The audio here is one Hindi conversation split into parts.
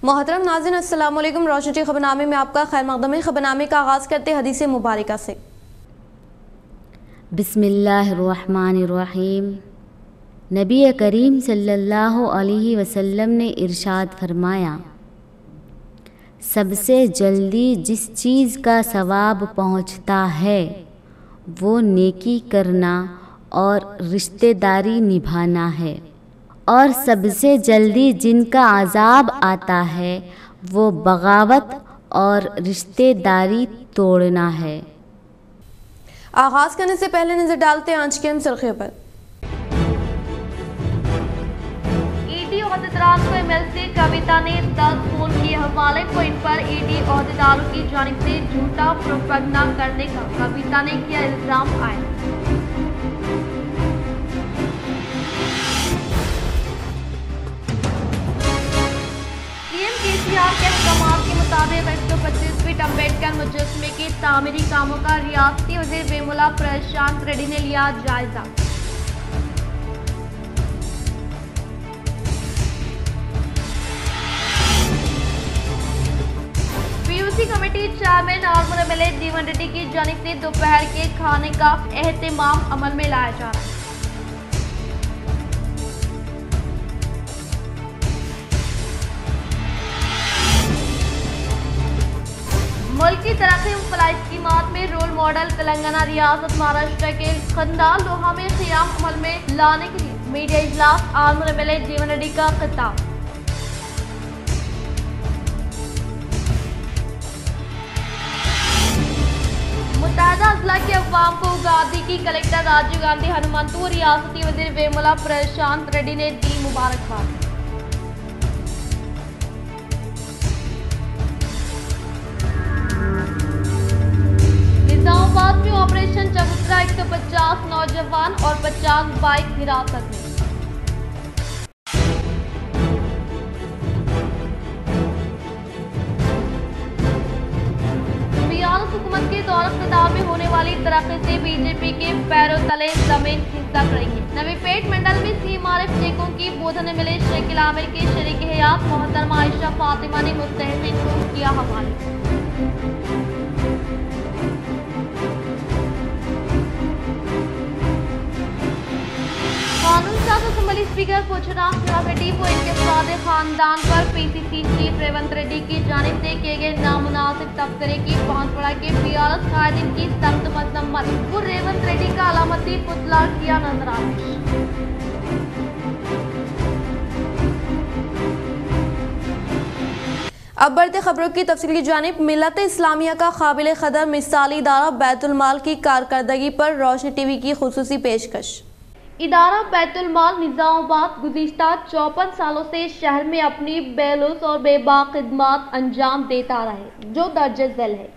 मोहतरम नाज़रीन, अस्सलाम वालेकुम। रोशनी खबरनामे में आपका खैर मक़दम है। खबरनामे का आगाज़ करते हदीस मुबारका से। बिस्मिल्लाहिर्रहमानिर्रहीम। नबी करीम सल्लल्लाहु अलैहि वसल्लम ने इरशाद फरमाया, सबसे जल्दी जिस चीज़ का सवाब पहुँचता है वो नेकी करना और रिश्तेदारी निभाना है, और सबसे जल्दी जिनका अज़ाब आता है वो बगावत और रिश्तेदारी तोड़ना है। आगाज़ करने से पहले नजर डालते हैं आज के अहम सुर्खियों पर। ईडी ओहदेदार को एमएलसी कविता ने 10 फोन किए हवाले को इन पर ईडी ओहदेदारों की जानिब से झूठा प्रोपगंडा करने का कविता ने किया इल्जाम आया। सीएम केसीआर के अहकाम के मुताबिक 125 फीट अम्बेडकर मुजस्मे के तामीरी कामों का रियासती वज़ीर वेमुला प्रशांत रेड्डी ने लिया जायजा। PUC committee chairman armour MLA जीवन रेड्डी की जानिब से दोपहर के खाने का एहतमाम अमल में लाया जा रहा है। मुल्क की तरक्की व फलाह स्कीमात में रोल मॉडल तेलंगाना रियासत महाराष्ट्र के खंदा लोहा में क़याम अमल में लाने के लिए मीडिया इजलास आर्मर एमएलए जीवन रेड्डी का खिताब। मुत्तहदा अजला के अवाम को उगादी की कलेक्टर राजीव गांधी हनुमंतु और रियासती वज़ीर वेमुला प्रशांत रेड्डी ने दी मुबारकबाद। निजामाबाद में ऑपरेशन चबूतरा 150 नौजवान और 50 बाइक हिरासत में। बियारत हुकूमत के दौर इक़्तिदार में होने वाली तरक्की से बीजेपी के पैरों तले जमीन खिसक रही है। नवी पेट मंडल में सीएमआरएफ चेकों की बोधन मिले शकील आमिर के शरीक हयात मोहतरमा आयशा फातिमा ने मुस्तहसिन को किया हवाले। कानून साज असम्बली स्पीकर पुछराम रेड्डी को इनके सादे खानदान पर पीसीसी चीफ रेवंत रेड्डी की जानिब से किए गए नामुनासिब तबसरे की बांसवाड़ा के बीआरएस कायदीन की सख्त मजम्मत। वो रेवंत रेड्डी का अलामती पुतला किया नजराना। अब बढ़ते खबरों की तफसील की जानिब। मिल्लत इस्लामिया का काबिल कदर मिसाली इदारा बैतुल माल की कारकर्दगी पर रोशनी टीवी की खुसूसी पेशकश। इदारा बैतुल माल निजामाबाद गुज़िश्ता 54 सालों से शहर में अपनी बेलुस और बेबाक खिदमात अंजाम देता रहा है, जो दर्ज झेल है।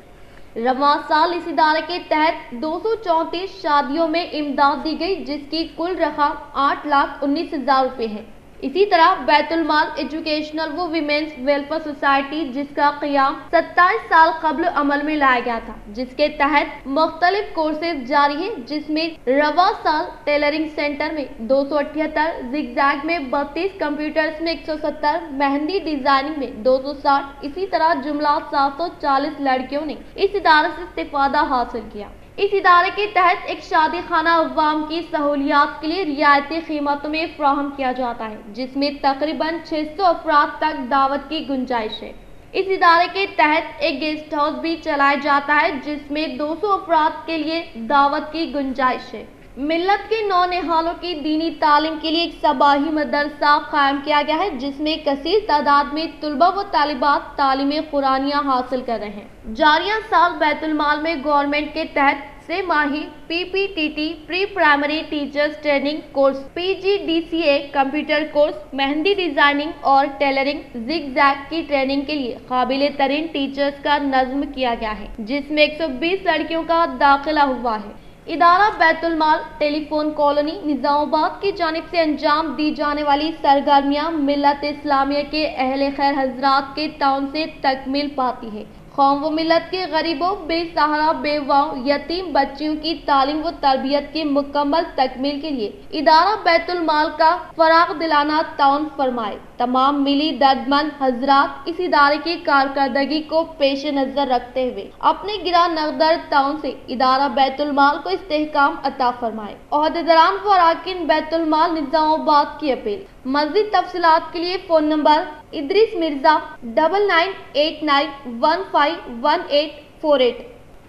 रवां साल इस इदारे के तहत 234 शादियों में इमदाद दी गई, जिसकी कुल रकम 8,19,000 रुपये है। इसी तरह बैतुल माल एजुकेशनल व विमेंस वेलफेयर सोसाइटी, जिसका क़याम 27 साल कब्ल अमल में लाया गया था, जिसके तहत मुख्तलिफ कोर्सेज जारी है, जिसमें रवां साल टेलरिंग सेंटर में 278, जिगजैग में 32, कंप्यूटर्स में 170, मेहंदी डिजाइनिंग में 260, इसी तरह जुमला 740 लड़कियों ने इस इदारे से इस्तिफादा हासिल किया। इस इदारे के तहत एक शादी खाना अवाम की सहूलियात के लिए रियायती कीमतों में फ्राहम किया जाता है, जिसमें तकरीबन 600 अफराद तक दावत की गुंजाइश है। इस इदारे के तहत एक गेस्ट हाउस भी चलाया जाता है, जिसमें 200 अफराद के लिए दावत की गुंजाइश है। मिल्लत के नौनिहालों की दीनी तालीम के लिए एक सबाही मदरसा कायम किया गया है, जिसमें कसीर तादाद में तुलबा व तालिबात तालीम कुरानिया हासिल कर रहे हैं। जारिया साल बैतुल माल में गवर्नमेंट के तहत से माही PPTT pre primary teachers training course, PGDCA computer course, mehndi designing और टेलरिंग जिगजैग की ट्रेनिंग के लिए काबिल तरीन टीचर्स का नज्म किया गया है, जिसमें 120 लड़कियों का दाखिला हुआ है। इदारा बैतुल माल टेलीफोन कॉलोनी निजामाबाद की जानिब से अंजाम दी जाने वाली सरगर्मियां मिल्लत इस्लामिया के अहले खैर हजरात के ताउन से तकमील पाती है। कौम व मिलत के गरीबों, बेसहारा, बेवाओं, यतीम बच्चियों की तालीम व तरबियत की मुकम्मल तकमील के लिए इदारा बैतुल माल का फराग दिलाना ताउन फरमाए। तमाम मिली दर्दमंद हजरात इस इदारे की कारकर्दगी को पेश नजर रखते हुए अपने गिरा नकदर ताउन से इदारा बैतुल माल को इस्तेहकाम अता फरमाए। ओहदेदारान व अरकान बैतुल माल निजामाबाद की अपील। मज़ीद तफसीलात के लिए फ़ोन नंबर इदरीस मिर्ज़ा 9989151848,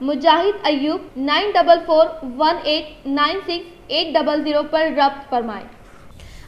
मुजाहिद अयूब 9441896800 पर रब्त फरमाएं।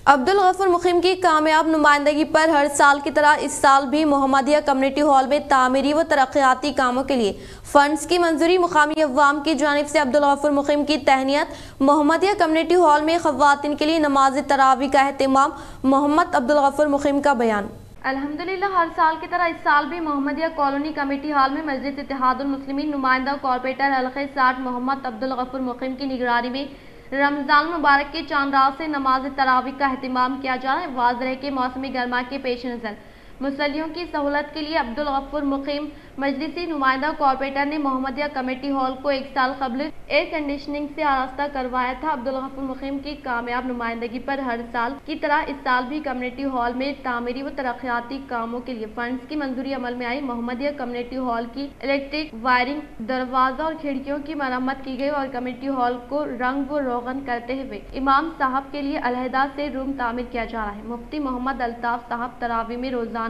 अब्दुल गफूर मुकीम की कामयाब नुमाइंदगी पर हर साल की तरह इस साल भी मोहम्मदिया कम्युनिटी हॉल में तामीरी व तरक्याती कामों के लिए फंड्स की मंजूरी। मुकामी अवाम की जानिब से अब्दुल गफूर मुकीम की तहनीत। मोहम्मदिया कम्युनिटी हॉल में ख़वातीन के लिए नमाज तरावी का एहतमाम। मोहम्मद अब्दुल गफूर मुकीम का बयान। अल्हम्दुलिल्लाह हर साल की तरह इस साल भी मोहम्मदिया कॉलोनी कमेटी हॉल में मजलिस इत्तेहादुल मुस्लिमीन नुमाइंदा कॉर्पोरेटर हल्के 60 मोहम्मद अब्दुल गफूर मुकीम की निगरानी में रमजान मुबारक के चांद रात से नमाज तरावी का एहतमाम किया जा रहा है। वाज़ रहे कि मौसमी गर्मा के पेश नज़र मुसल्लियों की सहूलत के लिए अब्दुल गफूर मुकीम मजलिसी नुमाइंदा कॉर्पोरेटर ने मोहम्मदिया कमेटी हॉल को 1 साल कबल एयर कंडीशनिंग से आरास्ता करवाया था। अब्दुल गफूर मुकीम की कामयाब नुमाइंदगी पर हर साल की तरह इस साल भी कम्युनिटी हॉल में तामीरी व तरक्याती कामों के लिए फंड्स की मंजूरी अमल में आई। मोहम्मदिया कम्युनिटी हॉल की इलेक्ट्रिक वायरिंग, दरवाजा और खिड़कियों की मरम्मत की गई और कम्युनिटी हॉल को रंग व रोगन करते हुए इमाम साहब के लिए अलहदा से रूम तामीर किया जा रहा है। मुफ्ती मोहम्मद अल्ताफ साहब तरावी में रोजाना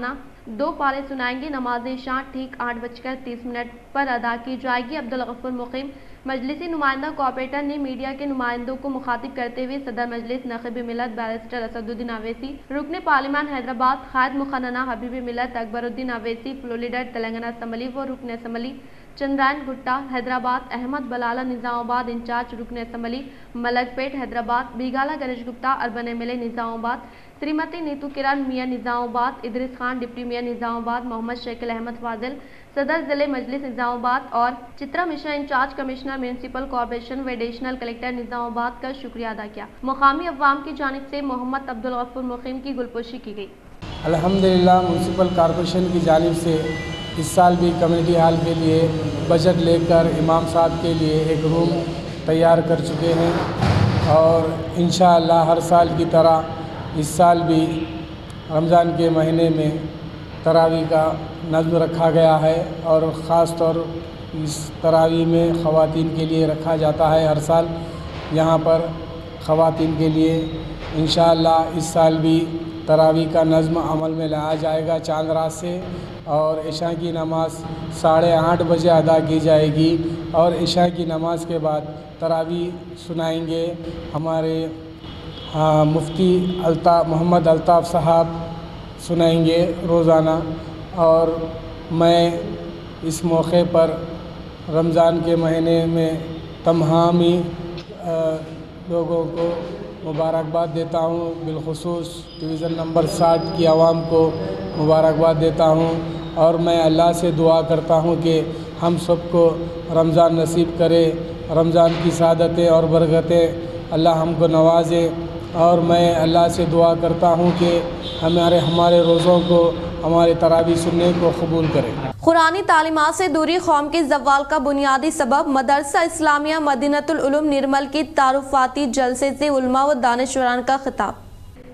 2 पारे सुनाएंगे। नमाज इशा ठीक 8:30 पर अदा की जाएगी। अब्दुल गफूर मुकीम मजलिसी नुमाइंदा कॉर्पोरेटर ने मीडिया के नुमाइंदों को मुखातिब करते हुए सदर मजलिस नक़ीब मिलत बैरिस्टर असदुद्दीन अवैसी, रुकन पार्लिमान हैदराबाद कायद मुखन्ना हबीब मिलत Akbaruddin Owaisi, floor leader Telangana assembly व रुकन assembly Chandrayangutta Hyderabad, Ahmed Balala Nizamabad in-charge रुकन assembly Malakpet Hyderabad, Bigala Ganesh Gupta urban MLA Nizamabad, Shrimati Neetu Kiran मियाँ निजामाबाद, इदरीस खान डिप्टी मियाँ निजामाबाद, मोहम्मद शकील अहमद फाजिल सदर जिले मजलिस निजामाबाद और Chitra Mishra in charge commissioner municipal corporation व एडिशनल कलेक्टर निजामाबाद का शुक्रिया अदा किया। मुकामी अवाम की जानिब से मोहम्मद अब्दुल गफूर मुकीम की गुलपोशी की गई। अल्हम्दुलिल्लाह म्यूनसिपल कॉर्पोरेशन की जानिब से इस साल भी कम्युनिटी हॉल के लिए बजट लेकर इमाम साहब के लिए एक रूम तैयार कर चुके हैं और इंशाअल्लाह हर साल की तरह इस साल भी रमज़ान के महीने में तरावी का नज़्म रखा गया है और ख़ास तौर इस तरावी में ख़वातीन के लिए रखा जाता है हर साल। यहाँ पर ख़वातीन के लिए इंशाअल्लाह इस साल भी तरावी का नज़्म अमल में लाया जाएगा चांद रात से और इशा की नमाज़ 8:30 बजे अदा की जाएगी और इशा की नमाज़ के बाद तरावी सुनाएंगे हमारे मुफ्ती मोहम्मद अल्ताफ़ साहब सुनाएंगे रोज़ाना। और मैं इस मौके पर रमज़ान के महीने में तमामी लोगों को मुबारकबाद देता हूँ, बिलखुसूस डिवीज़न नंबर 60 की आवाम को मुबारकबाद देता हूँ और मैं अल्लाह से दुआ करता हूँ कि हम सबको रमज़ान नसीब करे, रमज़ान की सादतें और बरकतें अल्लाह हमको नवाजे। और मैं अल्लाह से दुआ करता हूँ कि हमारे रोज़ों को हमारे तरावी सुनने को कबूल करें। कुरानी तालीमात से दूरी कौम के ज़वाल का बुनियादी सबब मदरसा इस्लामिया मदीनतुल उलूम निर्मल की तारुफाती जलसे से उलमा व दानिशवरान का खिताब।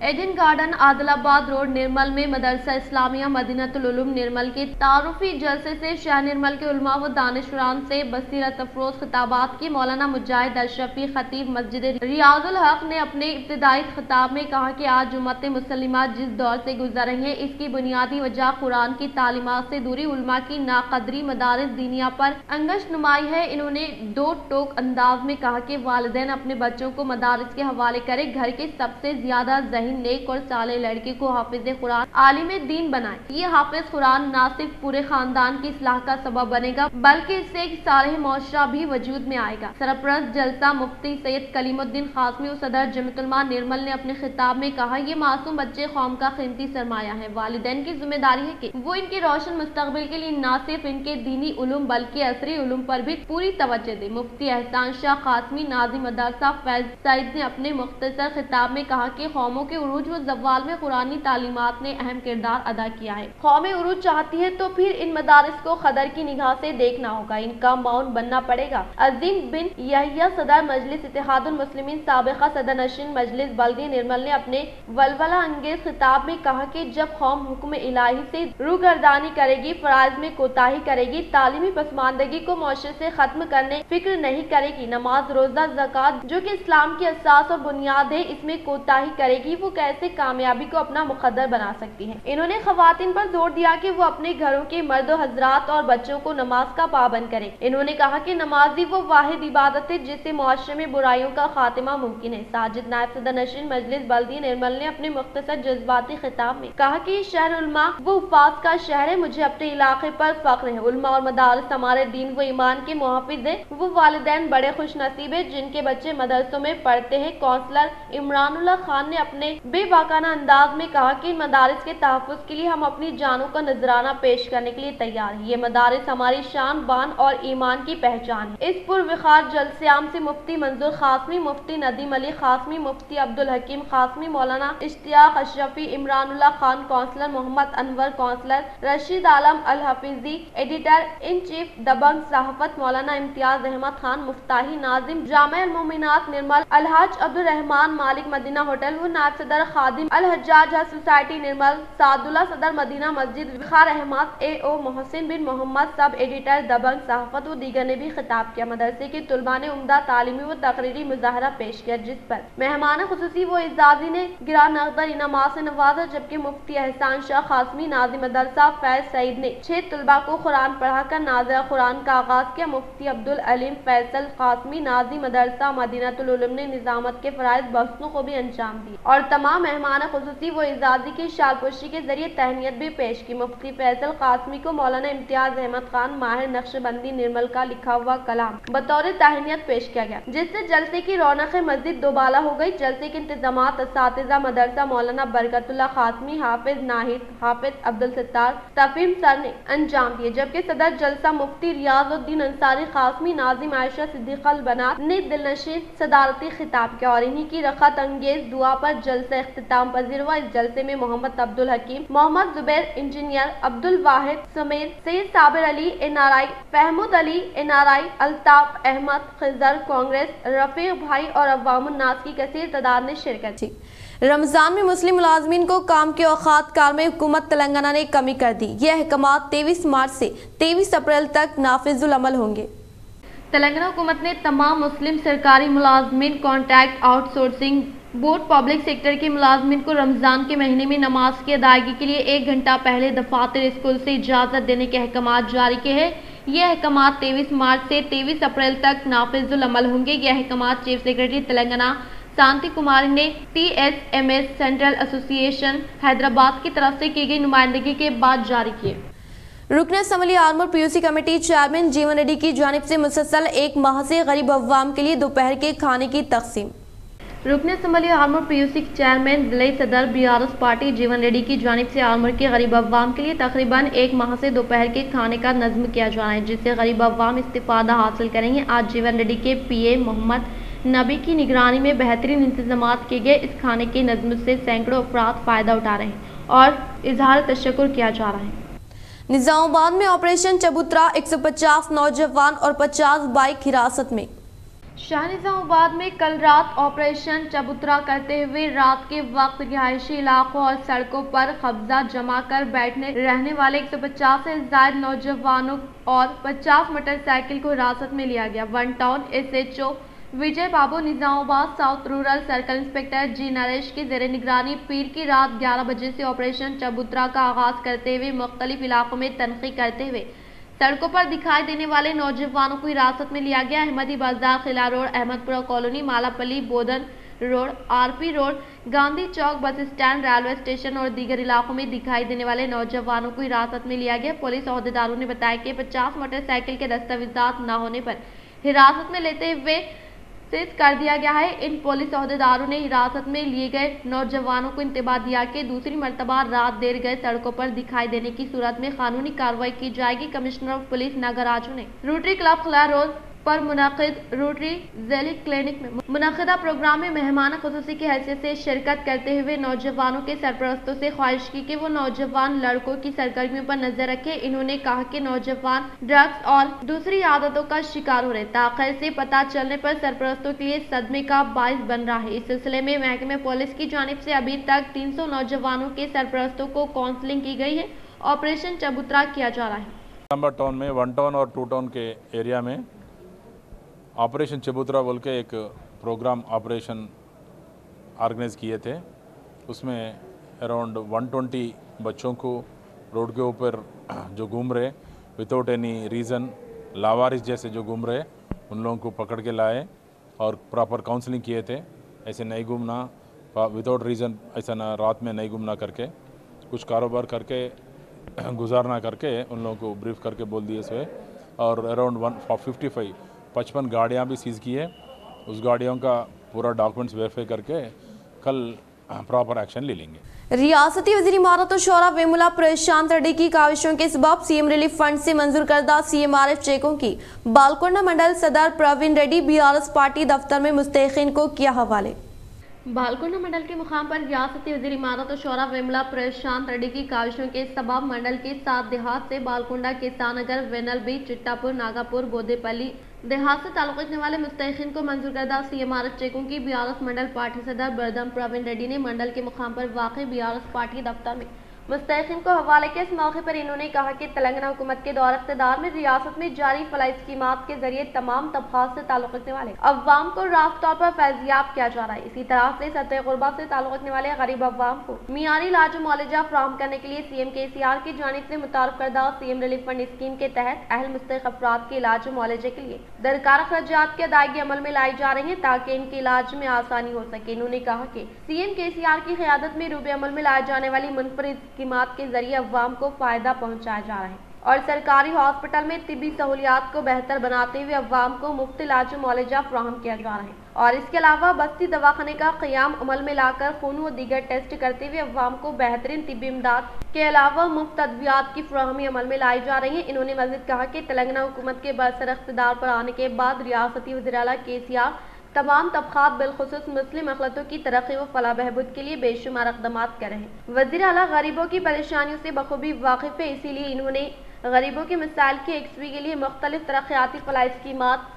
एडन गार्डन आदिलाबाद रोड निर्मल में मदरसा इस्लामिया मदीनतुल उलूम निर्मल के तारुफी जलसे से शहर निर्मल के उलमा व दानिशवरान से बसीरत अफरोज खिताबात की मौलाना मुजाहिद अशरफी खतीब मस्जिद रियाजुल हक ने अपने इब्तिदाई खिताब में कहा कि आज उम्मत मुसलिमा जिस दौर से गुजर रही है इसकी बुनियादी वजह कुरान की तालीमात से दूरी, उलमा की नाकदरी, मदारिस दीनिया पर अंगश नुमाई है। इन्होंने 2 टोक अंदाज में कहा कि वालिदैन अपने बच्चों को मदारिस के हवाले करें, घर के सबसे ज्यादा नेक और साले लड़के को हाफिज कुरान आलिम दीन बनाए। ये हाफिज कुरान न सिर्फ पूरे खानदान की इस्लाह का सबब बनेगा बल्कि इससे एक सालेह मौशरा भी वजूद में आएगा। सरप्रस्त जलसा मुफ्ती सैयद कलीमुद्दीन खासमी और सदर जमीयतुलमा निर्मल ने अपने खिताब में कहा, ये मासूम बच्चे कौम का कीमती सरमाया है। वालिदैन की जिम्मेदारी है कि वो इनके रोशन मुस्तकबिल के लिए न सिर्फ इनके दीनी उलूम बल्कि असरी उलूम पर भी पूरी तवज्जो दे। मुफ्ती एहसान शाह खासमी नाज़िम मदरसा फैज सईद ने अपने मुख्तसर खिताब में कहा कि कौमों के उरूज व ज़वाल में कुरानी तालीमात ने अहम किरदार अदा किया है। कौम उरूज चाहती है तो फिर इन मदारिस को खदर की निगाह से देखना होगा, इनका माउन बनना पड़ेगा। अजीम बिन यहिया सदर मजलिस इत्तेहादुल मुस्लिमीन साबिका सदर नशीन मजलिस बल्दी निर्मल ने अपने वलवला अंगेज खिताब में कहा कि जब कौम हुक्म इलाही से रूगर्दानी करेगी, फराइज में कोताही करेगी, तालीमी पसमानदगी को मुआशरे से खत्म करने फिक्र नहीं करेगी, नमाज रोजा ज़कात जो कि इस्लाम की असास और बुनियाद है इसमें कोताही करेगी, वो कैसे कामयाबी को अपना मुकद्दर बना सकती है। इन्होंने खवातीन पर जोर दिया कि वो अपने घरों के मर्द हजरात और बच्चों को नमाज का पाबंद करें। इन्होंने कहा कि नमाजी वो वाहिद इबादत है जिससे मुआशरे में बुराइयों का खात्मा मुमकिन है। साजिद नायब सदर नशीन मजलिस बल्दी निर्मल ने अपने मुख्तसर जज्बाती खिताब में कहा कि शहर उलमा वो उफाज का शहर है, मुझे अपने इलाके पर फख्र है। उलमा और मदारिस हमारे दीन व ईमान के मुहाफिज है। वो वालिदैन बड़े खुश नसीब है जिनके बच्चे मदरसों में पढ़ते हैं। कौंसलर इमरानुल्लाह खान ने अपने बेबाकाना अंदाज में कहा कि मदारिस के तहफ़्फ़ुज़ के लिए हम अपनी जानों का नजराना पेश करने के लिए तैयार हैं। ये मदारिस हमारी शान बान और ईमान की पहचान है। इस पुरविखार जलसियाम से मुफ्ती मंजूर खासमी, मुफ्ती नदीम अली खासमी, मुफ्ती Abdul Hakeem Qasmi, Maulana Ishtiyaq Ashrafi, Imranullah Khan, councillor Mohammed Anwar, councillor Rasheed Alam Al Hafeezi, editor in chief Dabang Sahafat Maulana Imtiyaz Ahmad Khan, मुफ्ताही Nazim जामे अल मोमिनात निर्मल, अलहाज अब्दुल रहमान मालिक मदीना होटल व नायब सदर खादिम अल हज्जाज सोसाइटी निर्मल, सादुल्ला सदर मदीना मस्जिद, विखार अहमद, AO मोहसिन बिन मोहम्मद, सब एडिटर दबंग सहाफत व दीगर ने भी खिताब किया। मदरसे के तुलबा ने उम्दा तालीमी व तकरीरी मुजाहरा पेश किया जिस पर मेहमान खुसूसी व इजाजी ने गिरा नकदर इनामात से नवाजा, जबकि मुफ्ती एहसान शाह खासमी नाज़िम मदरसा फैज सईद ने 6 तुलबा को कुरान पढ़ाकर नाज़िर कुरान का आगाज किया। मुफ्ती अब्दुल अलीम फैसल खासमी नाज़िम मदरसा मदीनातुल उलूम ने निजामत के फराइज बख्शों को भी अंजाम दिए और तमाम मेहमान खुसूसी व इजाजी की शालपोशी के जरिए तहनीत भी पेश की। मुफ्ती फैसल कासमी को मौलाना इम्तियाज अहमद खान माहिर नक्शबंदी निर्मल का लिखा हुआ कलाम बतौर तहनीत पेश किया गया, जिससे जलसे की रौनक मस्जिद दोबाला हो गई। जलसे के इंतजामात असातिज़ा मदरसा मौलाना बरकतुल्लाह खासमी, हाफिज नाहिद, हाफिज अब्दुल सत्तार, तफीम सर ने अंजाम दिए, जबकि सदर जलसा मुफ्ती रियाजुद्दीन अंसारी खासमी नाजिम आयशा सिद्दीक़ा बनात ने दिलनशीन सदारती खिताब किया और इन्हीं की रखत अंगेज दुआ पर जलसा इख्तिताम पजीर हुआ। इस जलसे में मोहम्मद अब्दुल हकीम, मोहम्मद जुबैर इंजीनियर, अब्दुल वाहिद समेत सैयद साबिर अली NRI, फहमूद अली NRI, अल्ताफ अहमद खिजर कांग्रेस, रफीक भाई और अवामुन नास की कसीर तादाद ने शिरकत की। रमजान में मुस्लिम मुलाजमीन को काम के औकात कार में हुकूमत तेलंगाना ने कमी कर दी। ये अहकामात 23 मार्च से 23 अप्रैल तक नाफिजुल अमल होंगे। तेलंगाना हुकूमत ने तमाम मुस्लिम सरकारी मुलाजमीन, contract outsourcing board, public sector के मुलाजमीन को रमजान के महीने में नमाज की अदायगी के लिए 1 घंटा पहले दफातर स्कूल से इजाज़त देने के अहकामात जारी किए हैं। ये अहकामात 23 मार्च से 23 अप्रैल तक नाफिजुल अमल होंगे। ये अहकामात चीफ सेक्रेटरी तेलंगाना शांति कुमारी ने TSMS सेंट्रल एसोसिएशन हैदराबाद की तरफ से की गई नुमाइंदगी के बाद जारी किए। रुकन assembly armour PUC committee chairman जीवन रेड्डी की जानिब से मुसलसल 1 माह से गरीब अवाम के लिए दोपहर के खाने की तकसीम। रुकन असम्बली आर्मर PUC चेयरमैन जिले सदर BRS पार्टी जीवन रेड्डी की जानिब से आर्मर के गरीब अवाम के लिए तकरीबन 1 माह से दोपहर के खाने का नज़्म किया जा रहा है, जिससे गरीब अवाम इस्तिफादा हासिल करेंगे। आज जीवन रेड्डी के PA मोहम्मद नबी की निगरानी में बेहतरीन इंतजामात किए गए। इस खाने के नज़्म से सैकड़ों अफराद फ़ायदा उठा रहे हैं और इजहार तशक्कुर किया जा रहा है। निजामाबाद में ऑपरेशन चबूतरा, 150 नौजवान और 50 बाइक हिरासत में। शाह निजामाबाद में कल रात ऑपरेशन चबूतरा करते हुए रात के वक्त रिहायशी इलाकों और सड़कों पर कब्जा जमा कर बैठने रहने वाले 150 से ज्यादा नौजवानों और 50 मोटरसाइकिल को हिरासत में लिया गया। One town SHO Vijay Babu, Nizamabad south rural circle inspector G Naresh की जेर निगरानी पीर की रात 11 बजे से ऑपरेशन चबूतरा का आगाज करते हुए मुख्तलिफ इलाकों में तनखी करते हुए सड़कों पर दिखाई देने वाले नौजवानों को हिरासत में लिया गया। अहमदी बाजार, किला रोड, अहमदपुरा कॉलोनी, मालापल्ली, बोधन रोड, RP रोड, गांधी चौक, बस स्टैंड, रेलवे स्टेशन और दीगर इलाकों में दिखाई देने वाले नौजवानों को हिरासत में लिया गया। पुलिस अहदेदारों ने बताया कि 50 मोटरसाइकिल के दस्तावेजात न होने पर हिरासत में लेते हुए सीज कर दिया गया है। इन पुलिस अहदेदारों ने हिरासत में लिए गए नौजवानों को इंतबाह दिया कि दूसरी मरतबा रात देर गए सड़कों पर दिखाई देने की सूरत में कानूनी कार्रवाई की जाएगी। कमिश्नर ऑफ पुलिस नागराजू ने रोटरी क्लब, किला रोड, पर मुनाकिद रोटरी ज़ैली क्लिनिक में मुनाकिदा प्रोग्राम में मेहमान खुसूसी की हैसियत से शिरकत करते हुए नौजवानों के सरपरस्तों से ख्वाहिश की कि वो नौजवान लड़कों की सरगर्मियों पर नजर रखें। इन्होंने कहा कि नौजवान ड्रग्स और दूसरी आदतों का शिकार हो रहे, ताख़िर से पता चलने पर सरपरस्तों के लिए सदमे का बाइस बन रहा है। इस सिलसिले में महकमे पुलिस की जानिब से अभी तक 300 नौजवानों के सरपरस्तों को काउंसलिंग की गई है। ऑपरेशन चबूतरा किया जा रहा है। नंबर टाउन में 1 टाउन और 2 टाउन के एरिया में ऑपरेशन चबूतरा बोल के एक प्रोग्राम ऑपरेशन ऑर्गेनाइज किए थे। उसमें अराउंड 120 बच्चों को रोड के ऊपर जो घूम रहे विदाउट एनी रीज़न, लावारिस जैसे जो घूम रहे, उन लोगों को पकड़ के लाए और प्रॉपर काउंसलिंग किए थे। ऐसे नहीं घूमना, विदाउट रीज़न ऐसा ना रात में नहीं घूमना करके, कुछ कारोबार करके गुजारना करके उन लोगों को ब्रीफ करके बोल दिए इसमें। और अराउंड 55 गाड़ियाँ भी सीज़ की है। उस गाड़ियों का पूरा डॉक्यूमेंट्स वेरीफाई करके कल प्रॉपर एक्शन ले लेंगे। रियासती वज़ीर इमारत और शौरा वेमुला प्रशांत रेड्डी की काविशों के सबब सीएम रिलीफ फंड से मंजूर करदा CMRF चेकों की बालकोंडा मंडल सदर प्रवीण रेड्डी BRS पार्टी दफ्तर में मुस्तहिक़ीन को किया हवाले। बालकोंडा मंडल के मुकाम पर रियासती वज़ीर इमारत और शौरा वेमुला प्रशांत रेड्डी की काविशों के सबब मंडल के 7 देहात से बालकोंडा, केसानगर, वेनल बीच, चिट्टापुर, नागापुर, बोदेपल्ली देहात से ताल्लुक़ रखने वाले मुस्तहिक़ीन को मंजूर करदा CMRF चेकों की BRS मंडल पार्टी सदर बरदम प्रवीण रेड्डी ने मंडल के मुकाम पर वाक़ई BRS पार्टी दफ्तर में मुस्तहिक़ीन को हवाले के। इस मौके पर इन्होंने कहा कि तेलंगाना हुकूमत के दौर इक़्तिदार में रियासत में जारी फलाई स्कीमात के जरिए तमाम तबक़ात से ताल्लुक़ रखने वाले अवाम को रास्त तौर पर फैज़याब किया जा रहा है। इसी तरह से सतह ग़ुरबा से ताल्लुक़ रखने वाले गरीब अवाम को मियारी इलाज मुआलजा फराहम करने के लिए CM KCR की जानिब से मुतारफ़ करदा CM रिलीफ फंड स्कीम के तहत अहल मुस्तहिक़ अफराद के इलाज मुआलजे के लिए दरकार अखराजात की अदायगी अमल में लाई जा रही है ताकि इनके इलाज में आसानी हो सके। इन्होंने कहा कि CM KCR की क़यादत में रूबे अमल में लाई जाने वाली मुनफरिद स्कीमात के जरिए अवाम को फायदा पहुंचाया जा रहा है और सरकारी हॉस्पिटल में तिब्बी सहूलियात को बेहतर बनाते हुए अवाम को मुफ्त इलाज मुआलजा फराहम किया जा रहा है। और इसके अलावा बस्ती दवाखाने का क़याम अमल में लाकर खून व दीगर टेस्ट करते हुए अवाम को बेहतरीन तिब्बी इमदाद के अलावा मुफ्त अद्वियात की फराहमी अमल में लाई जा रही है। इन्होंने मज़ीद कहा कि तेलंगाना हुकूमत के बरसर इक़्तिदार पर आने के बाद रियासती वज़ीर आला KCR तमाम तबक़ात बिलखुसूस मुस्लिम अखलतों की तरक्की व फलाह बहबूद के लिए बेशुमार इक़दामात कर रहे हैं। वज़ीर आला गरीबों की परेशानियों से बखूबी वाकिफ़ है, इसीलिए इन्होंने गरीबों के मसाइल की यकसुई के लिए मुख्तलिफ तरक्याती फलाही स्कीमात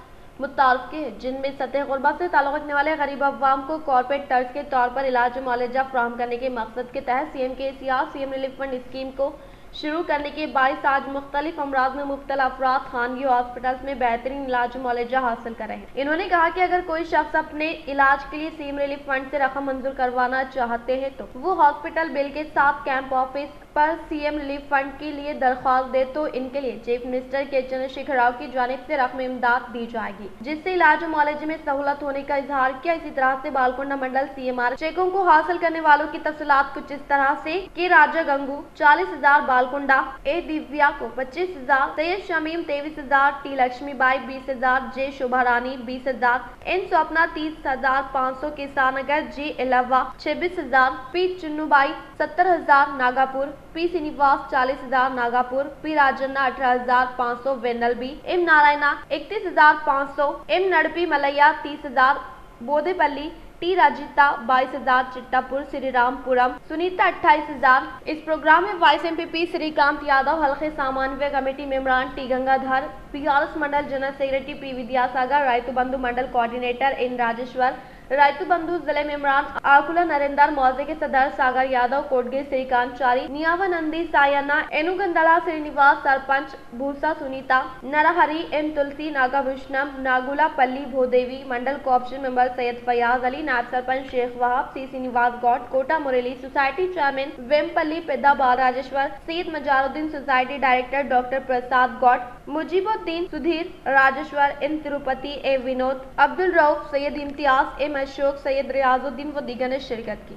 मुतारफ़ के हैं, जिनमें सतह ग़ुरबा से ताल्लुक़ रखने वाले गरीब अवाम को कॉर्पोरेट तर्ज के तौर पर इलाज मुआलजा फराहम करने के मकसद के तहत CM KCR CM relief fund scheme को शुरू करने के बाइस आज मुख्तलिफ अमराज में मुब्तला अफराद खानगी हॉस्पिटल्स में बेहतरीन इलाज मुआलजा हासिल कर रहे हैं। इन्होंने कहा कि अगर कोई शख्स अपने इलाज के लिए CM रिलीफ फंड से रकम मंजूर करवाना चाहते हैं तो वो हॉस्पिटल बिल के साथ कैंप ऑफिस पर CM रिलीफ फंड के लिए दरख्वास्त दे तो इनके लिए चीफ मिनिस्टर के चंद्रशेखर राव की जानिब से रकम इमदाद दी जाएगी, जिससे इलाज मुआलजे में सहूलत होने का इजहार किया। इसी तरह से बालकोंडा मंडल CMRF चेकों को हासिल करने वालों की तफसीलात कुछ इस तरह से कि राजा गंगू 40,000, बालकोंडा A दिव्या को 25,000, सैयद शमीम 23,000, T लक्ष्मीबाई 20,000, J शोभा रानी 20,000, N स्वप्ना 30,500, किसानगर J इलावा 26,000, P चुन्नूबाई 70,000, Nagapur P Srinivas 40,000, Nagapur P Rajanna 18,500, वेनल B M Narayana 31,500, M नड़पी Malaiya 30,000, बोदेपल्ली T राजिता 22,000, चिट्टापुर Sriramapuram Sunita 28,000। इस प्रोग्राम में वाइस MPP श्रीकांत यादव, हल्के सामान्य कमेटी मेंबरान T गंगाधर, BRS मंडल general secretary P Vidyasagar, Rythu बंधु मंडल कोऑर्डिनेटर N राजेश्वर, रायतु बंधु जिले मेंबरान आकुला नरेंद्र, मौजे के सदर सागर यादव, कोटगे श्रीकांत चारी, नियावा नंदी सायना, एनुगंदला श्रीनिवास, सरपंच भूसा सुनीता, नरहरी M तुलसी, Nagabhushanam, Nagulapalli Bhudevi, mandal co-option member Syed Fayaz Ali, नायब sarpanch Sheikh Wahab, C Srinivas Goud, Kota Murali, society chairman Vempalli Pedabar Rajeshwar, Syed Majaruddin, society director doctor Prasad Goud, Mujeebuddin Sudhir Rajeshwar, M Tirupati, A Vinod, Abdul Rauf, Syed Imtiyaz, M Ashok, Syed Riyazuddin व दीगर ने शिरकत की।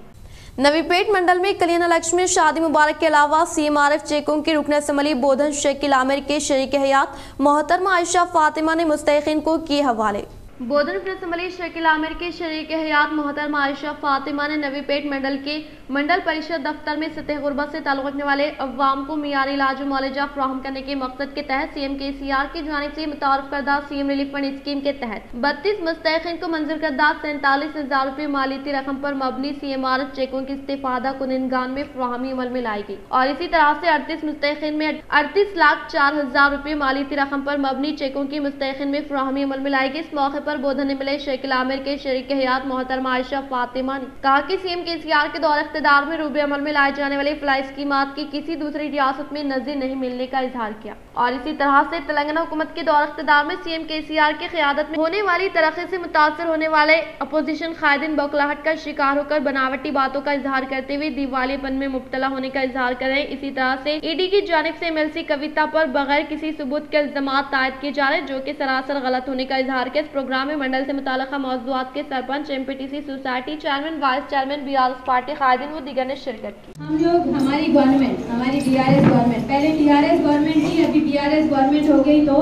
नवीपेट मंडल में कल्याण लक्ष्मी शादी मुबारक के अलावा CMRF चेकों की रुकन असम्बली बोधन शकील आमिर के शरीक हयात मोहतरमा आयशा फातिमा ने मुस्तहिक़ीन को किए हवाले। बोधन प्रेस असम्बली शकील आमिर के शरीक हयात मोहतरमा आयशा फातिमा ने नवीपेट मंडल के मंडल परिषद दफ्तर में सतह गुर्बत से ताल्लुक रखने वाले अवाम को मियारी इलाज मुआलजा फराहम करने के मकसद के तहत सीएम केसीआर की जानिब से मुतारफ करदा सीएम रिलीफ फंड स्कीम के तहत 32 मुस्तहिकीन को मंजूर करदा 47,000 रुपये मालियती रकम पर मबनी CMRS चेकों की इस्तेफादा कुनिनगान में फराहमी अमल में लाई गई और इसी तरह से 38 मुस्तहिकीन में 38,04,000 रुपये मालियती रकम पर मबनी चेकों की मुस्तहिकीन में फराहमी अमल में लाई गई। इस मौके पर बोधन मिले शकील आमिर के शरीक हयात मोहतरमा आयशा फातिमा ने कहा कि सीएम केसीआर के दौर इख्तिदार में रूबे अमल में लाए जाने वाले फलाई स्कीमात की किसी दूसरी रियासत में नजीर नहीं मिलने का इजहार किया और इसी तरह से तेलंगाना हुकूमत के दौर इख्तिदार में सीएम केसीआर की क़यादत में होने वाली तरक्की से मुतासर होने वाले अपोजिशन कायदीन बौखलाहट का शिकार होकर बनावटी बातों का इजहार करते हुए दिवालियापन में मुब्तला होने का इजहार कर रहे हैं। इसी तरह से ईडी की जानिब से MLC कविता पर बगैर किसी सबूत के इल्जामात आयद किए जा रहे जो कि सरासर गलत होने का इजहार किया। इस प्रोग्राम में मंडल से मुताल्लिका मौजूदात के sarpanch, MPTC society chairman, vice chairman, BRS party कायदीन व दीगर ने शिरकत की। हम लोग हमारी गवर्नमेंट, हमारी BRS गवर्नमेंट, पहले TRS गवर्नमेंट थी, अभी BRS गवर्नमेंट हो गई तो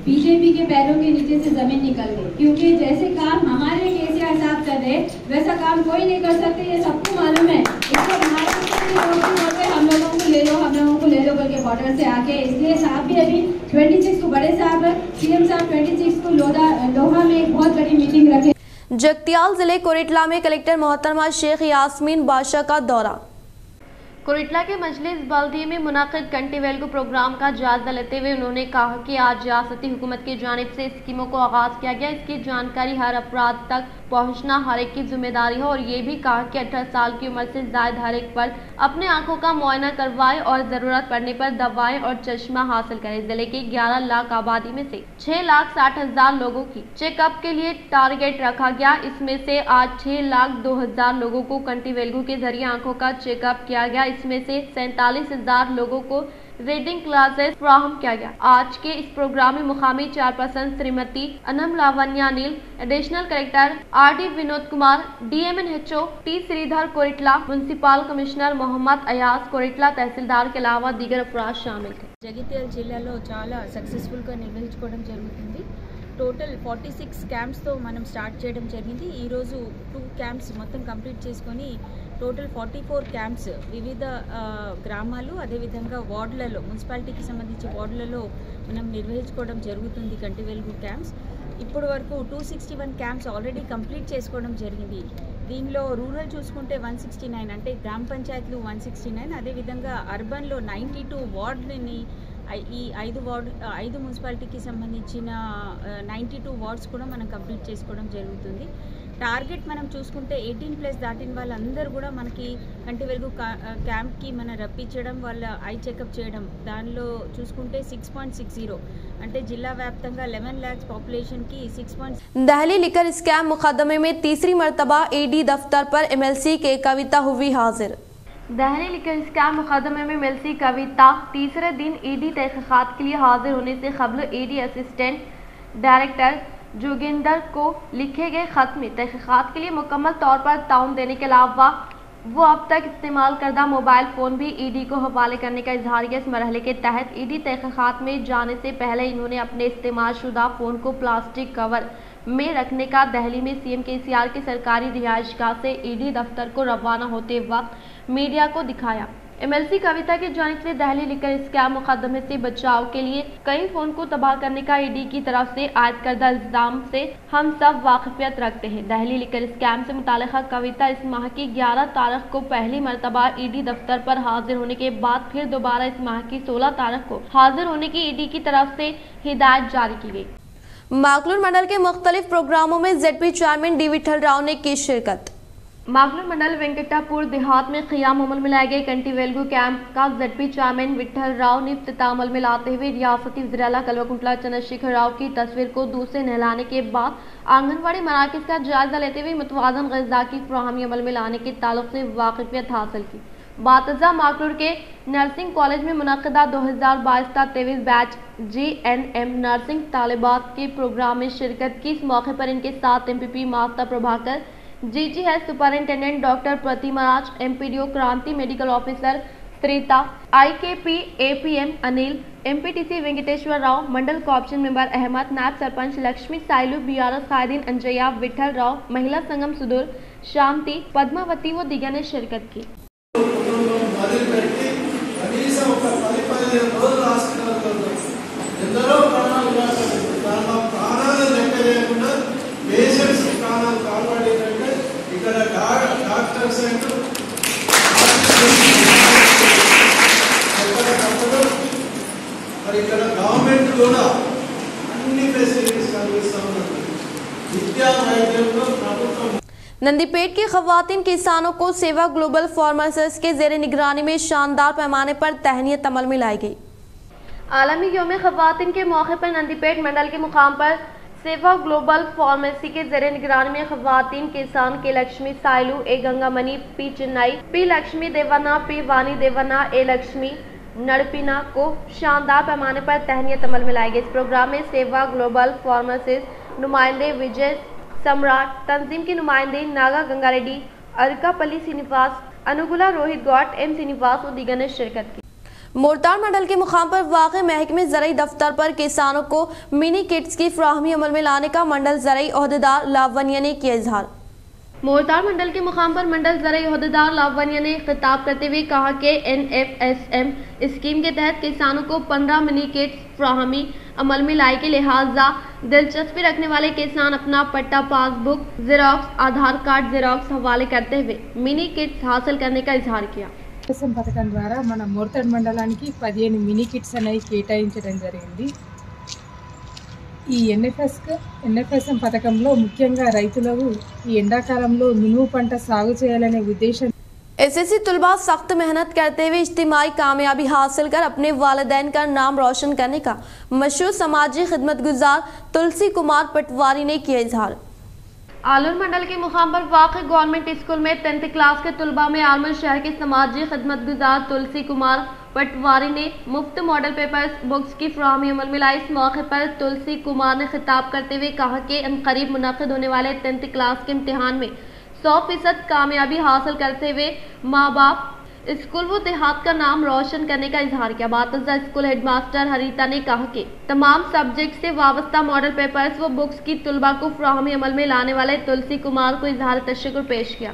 बीजेपी के पैरों के नीचे से जमीन निकल गई, क्योंकि जैसे काम हमारे केसीआर साहब कर रहे वैसा काम कोई नहीं कर सकते, ये सबको मालूम है। इसको हम लोगों को ले लो, हम लोगों को ले लो करके बॉर्डर से आके, इसलिए साहब भी अभी 26 को बड़े साहब CM साहब 26 को लोहा में एक बहुत बड़ी मीटिंग रखे। जगतियाल जिले कोरिटला में कलेक्टर मोहतरमा शेख यास्मीन बादशाह का दौरा। कोरिटला के मजलिस बल्दिया में मुनाकिद कंटी वेलगो प्रोग्राम का जायजा लेते हुए उन्होंने कहा कि आज रियासती हुकूमत की जानिब से स्कीमों को आगाज किया गया, इसकी जानकारी हर अफराद तक पहुंचना हर एक की जिम्मेदारी है और ये भी कहा कि 18 साल की उम्र से जायद हर एक पर अपने आंखों का मुआयना करवाए और जरूरत पड़ने पर दवाएं और चश्मा हासिल करें। जिले की 11 लाख आबादी में से 6,60,000 लोगों की चेकअप के लिए टारगेट रखा गया। इसमें से आज 6,02,000 लोगों को कंटी वेलगो के जरिए आंखों का चेकअप किया गया। इसमें से 47,000 लोगों को रीडिंग क्लासेस फ्राहम किया गया। आज के इस प्रोग्राम में मुकामी chairperson Shrimati Anam Lavanya Neel, additional collector RD Vinod Kumar, DMNHO T Sridhar Koritla, municipal commissioner Mohammed Ayaz Koritla, tehsildar के अलावा दीगर अफराद शामिल थे। జగిత్యాల జిల్లాలో చాలా సక్సెస్ఫుల్గా నిర్వహించుకోవడం జరుగుతుంది। టోటల్ 46 క్యాంప్స్తో మనం స్టార్ట్ చేయడం జరిగింది। ఈరోజు 2 క్యాంప్స్ మొత్తం కంప్లీట్ చేసుకొని టోటల్ 44 క్యాంప్స్ వివిధ గ్రామాలు అదేవిధంగా వార్డులలో, మున్సిపాలిటీకి సంబంధించి వార్డులలో మనం నిర్వహించుకోవడం జరుగుతుంది కంటి వెలుగు క్యాంప్స్। ఇప్పటి వరకు 261 క్యాంప్స్ ఆల్రెడీ కంప్లీట్ చేసుకోవడం జరిగింది। దీనిలో రూరల్ చూసుకుంటే 169, అంటే గ్రామ పంచాయతీలు 169, అదేవిధంగా అర్బన్లో 92 వార్డులని, ఈ 5 మున్సిపాలిటీకి సంబంధించిన 92 వార్డ్స్ కూడా మనం కంప్లీట్ చేసుకోవడం జరుగుతుంది। టార్గెట్ మనం చూసుకుంటే 18+ దాటిన వాళ్ళందరూ కూడా మనకి కంటి వెలుగు క్యాంప్కి మనం రప్పించడం, వాళ్ళ ఐ చెకప్ చేయడం, దానిలో చూసుకుంటే 6.60 అంటే జిల్లా వ్యాప్తంగా 11 लाख पॉपुलेशन की 6. दहली लिकर स्कैम मुकदमे में तीसरी मरतबा ED दफ्तर पर MLC के कविता हुई हाजिर। दहली लिकर स्कैम मुकदमे में MLC कविता तीसरे दिन ED तहकीकात के लिए हाजिर होने से कबल ED असिस्टेंट डायरेक्टर जोगिंदर को लिखे गए खत में तहकीकात के लिए मुकम्मल तौर पर ताउन देने के अलावा वो अब तक इस्तेमाल करदा मोबाइल फ़ोन भी ED को हवाले करने का इजहार किया। इस मरहले के तहत ED तहकीकात में जाने से पहले इन्होंने अपने इस्तेमाल शुदा फ़ोन को प्लास्टिक कवर में रखने का दहली में CM KCR के सरकारी रिहाइशगाह से ED दफ्तर को रवाना होते वक्त मीडिया को दिखाया। MLC कविता की जानिब से दहली लिकर स्कैम मुकदमे से बचाव के लिए कई फ़ोन को तबाह करने का ED की तरफ से आयद करदा इल्ज़ाम से हम सब वाकिफियत रखते हैं। दहली लिकर स्कैम से मुताल्लिक़ कविता इस माह की 11 तारीख को पहली मरतबा ED दफ्तर पर हाजिर होने के बाद फिर दोबारा इस माह की 16 तारीख को हाजिर होने की ED की तरफ से हिदायत जारी की गई। माकलूर मंडल के मुख्तलिफ प्रोग्रामों में ZP chairman D Vithal Rao ने की शिरकत। माकलूर मंडल वेंकटापुर देहात में क़याम अमल में लाए गए कंटी वेलगो कैंप का ZP चेयरमैन विठल राव ने इफ्तिताह अमल में लाते हुए रियासती वज़ीर-ए-आला कल्वाकुंटला चंद्रशेखर राव की तस्वीर को दूध से नहलाने के बाद आंगनवाड़ी मराकज़ का जायजा लेते हुए मुतवाज़न ग़िज़ा की फ़राहमी अमल में लाने के ताल्लुक़ से वाक़िफ़ियत हासिल की। बातज़ा माकलूर के नर्सिंग कॉलेज में मुनक़दा 2022-23 बैच GNM नर्सिंग तालिबात के प्रोग्राम में शिरकत की। इस मौके पर इनके साथ MPP Masta Prabhakar, GG health superintendent doctor Pratima Raj, MPDO Kranti, medical officer Trita, IKP APM Anil, MPTC Venkateshwar Rao, mandal co-option member Ahmed, नायब सरपंच लक्ष्मी साइलू, BRS कायदीन अंजया, विठल राव, महिला संगम सुदूर, शांति, पद्मावती व दिग्गा ने शिरकत की। ఇక్కడ గవర్నమెంట్ కూడా అన్ని ఫెసిలిటీస్ కల్పిస్తా ఉన్నారు విద్యా వైద్యంలో ప్రభుత్వం। नंदीपेट की खवातीन किसानों को सेवा ग्लोबल फार्मासिस्ट के जेर निगरानी में शानदार पैमाने पर तहनीत अमल में लाई गई। आलमी यौम खवातीन के मौके पर नंदीपेट मंडल के मुकाम पर सेवा ग्लोबल फार्मेसी के जेर निगरानी में खवातीन किसान के लक्ष्मी साइलू, ए गंगामणि, पी चिन्नाई, पी लक्ष्मी देवना, पी वानी देवना, ए लक्ष्मी नड़पिना को शानदार पैमाने पर तहनीत अमल में लाई गई। इस प्रोग्राम में सेवा ग्लोबल फार्मासिस्ट नुमाइंदे विजय सम्राट, तंजीम की नुमाइंदे नागा गंगारेड्डी, अरकापल्ली श्रीनिवास, अनुगुला रोहित गौट, M श्रीनिवास और दीगर ने शिरकत की। मोरताड़ मंडल के मुकाम पर वाक़ महकमे ज़राई दफ्तर पर किसानों को मिनी किट्स की फ्राहमी अमल में लाने का मंडल ज़राई ओहदेदार लावनिया ने किया इजहार। मोरताड़ मंडल के मुकाम पर मंडल ज़राई ओहदेदार लावनिया ने खिताब करते हुए कहा कि NFSM स्कीम के तहत किसानों को 15 मिनी किट्स फ्राहमी अमल में लाई के लिहाजा दिलचस्पी रखने वाले किसान अपना पट्टा, पासबुक जेरॉक्स, आधार कार्ड जेरॉक्स हवाले करते हुए मिनी किट्स हासिल करने का इजहार किया। పథకం ద్వారా మన మోర్తాడ్ మండలానికి 15 మినీ కిట్స్ అనేవి కేటాయించడం జరిగింది। ఈ NFSM పథకంలో ముఖ్యంగా రైతులకు ఈ ఎండాకాలంలో మినుము పంట సాగు చేయాలనే ఉద్దేశం। SSC तलबा सख्त मेहनत करते हुए इज्तिमाई कामयाबी हासिल कर अपने वालिदैन का नाम रोशन करने का मशहूर समाजी खिदमत गुजार तुलसी कुमार पटवारी ने किया इजहार। आलूर मंडल के मुकाम पर वाक़ गवर्नमेंट स्कूल में 10th क्लास के तलबा में आलमर शहर के समाजी खिदमत गुजार तुलसी कुमार पटवारी ने मुफ्त मॉडल पेपर्स बुक्स की फ्राहमी अमल में लाई। इस मौके पर तुलसी कुमार ने खिताब करते हुए कहा कि अनकरीब मुनक़िद होने वाले 10th क्लास के इम्तिहान में 100% कामयाबी हासिल करते हुए माँ बाप स्कूल व देहात का नाम रोशन करने का इजहार किया। बातज़ा स्कूल हेडमास्टर हरीता ने कहा कि तमाम सब्जेक्ट से वाबस्ता मॉडल पेपर्स व बुक्स की तलबा को फ्राहमी अमल में लाने वाले तुलसी कुमार को इजहार तशक्कुर पेश किया।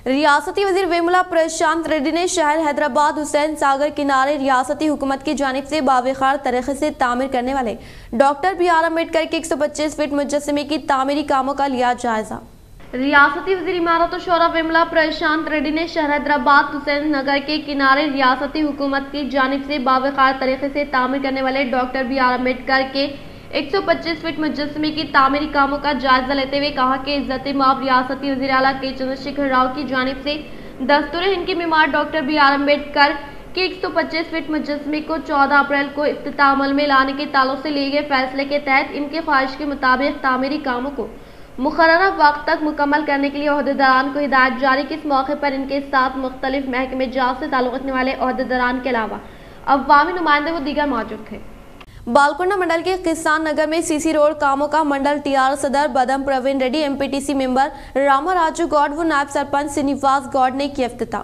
रियासती वजीर वेमुला प्रशांत रेड्डी ने शहर हैदराबाद हुसैन सागर किनारे रियासती हुकूमत की जानिब से बावखार तरीके से तामीर करने वाले डॉक्टर BR अम्बेडकर के 125 फीट मुजस्समे की तामीरी कामों का लिया जायजा। रियासती वज़ीर इमारत और शोरा वेमुला प्रशांत रेड्डी ने शहर हैदराबाद हुसैन नगर के किनारे रियासती हुकूमत की जानिब से बावखार तरीके से तामीर करने वाले डॉक्टर BR अम्बेडकर के 125 फीट मुजस्समे की तामीरी कामों का जायजा लेते हुए कहा कि इज्जत माब रियासती वज़ीर आला के चंद्रशेखर राव की जानिब से दस्तूर हिंद की मीमार डॉक्टर BR अम्बेडकर के 125 फीट मुजस्समे को 14 अप्रैल को इफ्तिताह अमल में लाने के ताल्लुक से लिए गए फैसले के तहत इनके ख्वाहिश के मुताबिक तामीरी कामों को मुकर्ररा वक्त तक मुकम्मल करने के लिए ओहदेदारान को हिदायत जारी की। इस मौके पर इनके साथ मुख्तलिफ महकमे जात से ताल्लुक़ रखने वाले ओहदेदारान के अलावा अवामी नुमाइंदे व दीगर मौजूद थे। बालकोंडा मंडल के किसान नगर में CC रोड कामों का मंडल TR सदर बदम प्रवीण रेड्डी, MPTC मेंबर रामा राजू गौड़ व नायब सरपंच श्रीनिवास गौड़ ने किया इफ्तिताह।